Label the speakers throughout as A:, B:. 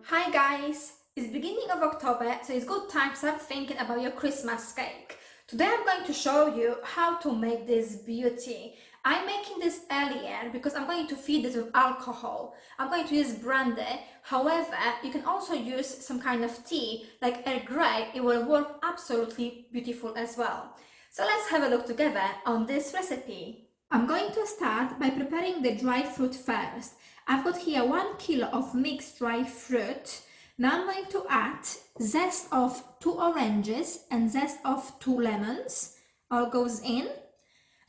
A: Hi guys! It's beginning of October, so it's good time to start thinking about your Christmas cake. Today I'm going to show you how to make this beauty. I'm making this earlier because I'm going to feed this with alcohol. I'm going to use brandy. However, you can also use some kind of tea like Earl Grey. It will work absolutely beautiful as well. So let's have a look together on this recipe. I'm going to start by preparing the dried fruit first. I've got here 1 kilo of mixed dried fruit. Now I'm going to add zest of 2 oranges and zest of 2 lemons. All goes in.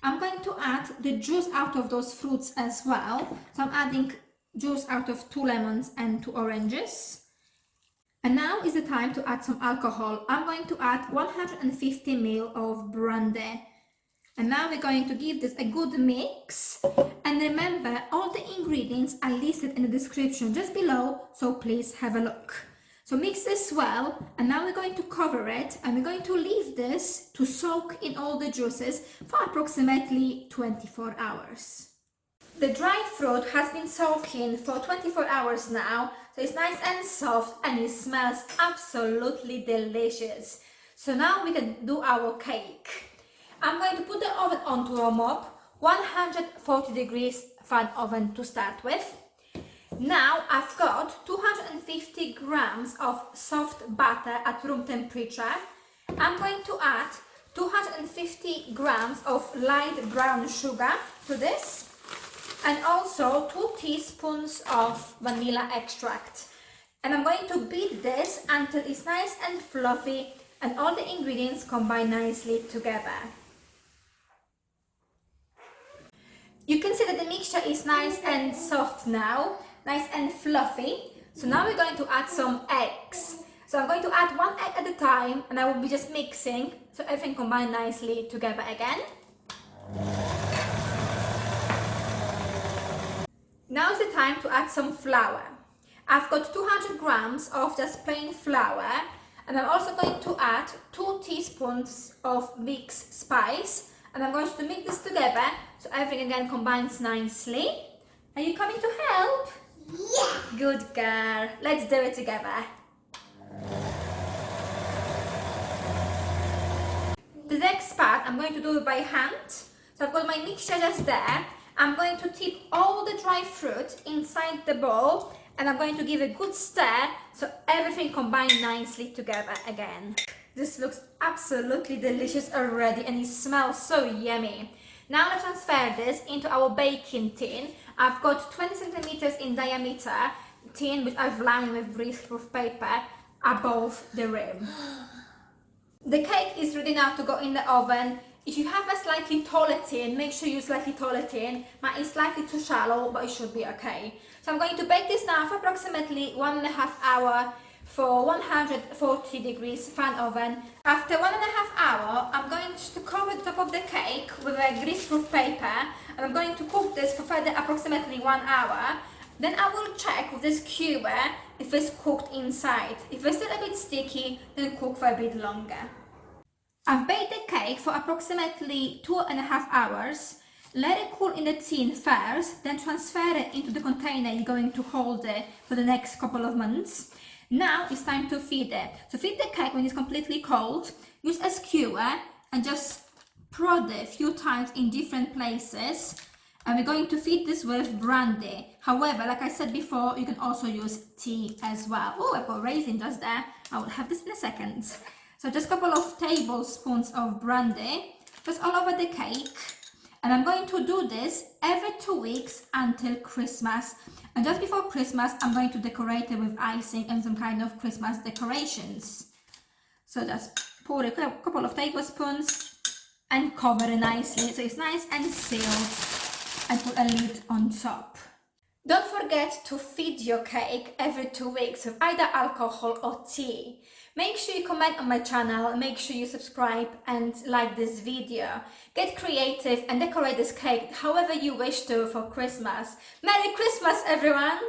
A: I'm going to add the juice out of those fruits as well. So I'm adding juice out of 2 lemons and 2 oranges. And now is the time to add some alcohol. I'm going to add 150 ml of brandy. And now we're going to give this a good mix. And remember, all the ingredients are listed in the description just below, so please have a look. So mix this well, and now we're going to cover it, and we're going to leave this to soak in all the juices for approximately 24 hours. The dried fruit has been soaking for 24 hours now, so it's nice and soft and it smells absolutely delicious. So now we can do our cake. I'm going to put the oven on to warm up, 140 degrees fan oven to start with. Now I've got 250 grams of soft butter at room temperature. I'm going to add 250 grams of light brown sugar to this, and also 2 teaspoons of vanilla extract. And I'm going to beat this until it's nice and fluffy and all the ingredients combine nicely together. You can see that the mixture is nice and soft now, nice and fluffy. So now we're going to add some eggs. So I'm going to add 1 egg at a time, and I will be just mixing so everything combines nicely together again. Now is the time to add some flour. I've got 200 grams of just plain flour, and I'm also going to add 2 teaspoons of mixed spice. And I'm going to mix this together so everything again combines nicely. Are you coming to help? Yeah! Good girl. Let's do it together. The next part I'm going to do it by hand. So I've got my mixture just there. I'm going to tip all the dry fruit inside the bowl, and I'm going to give a good stir so everything combines nicely together again. This looks absolutely delicious already, and it smells so yummy. Now let's transfer this into our baking tin. I've got 20 centimeters in diameter tin, which I've lined with greaseproof paper above the rim. The cake is ready now to go in the oven. If you have a slightly taller tin, make sure you use slightly taller tin. Mine is slightly too shallow, but it should be okay. So I'm going to bake this now for approximately 1.5 hours for 140 degrees fan oven. After 1.5 hours, I'm going to cover the top of the cake with a greaseproof paper, and I'm going to cook this for further approximately 1 hour. Then I will check with this skewer if it's cooked inside. If it's still a bit sticky, then cook for a bit longer. I've baked the cake for approximately 2.5 hours. Let it cool in the tin first, then transfer it into the container you're going to hold it for the next couple of months. Now it's time to feed it. So feed the cake when it's completely cold. Use a skewer and just prod it a few times in different places. And we're going to feed this with brandy. However, like I said before, you can also use tea as well. Oh, I've got raisins just there. I will have this in a second. So just a couple of tablespoons of brandy, just all over the cake. And I'm going to do this every 2 weeks until Christmas. And just before Christmas, I'm going to decorate it with icing and some kind of Christmas decorations. So just pour a couple of tablespoons and cover it nicely so it's nice and sealed, and put a lid on top. Don't forget to feed your cake every 2 weeks with either alcohol or tea. Make sure you comment on my channel, make sure you subscribe and like this video. Get creative and decorate this cake however you wish to for Christmas. Merry Christmas, everyone!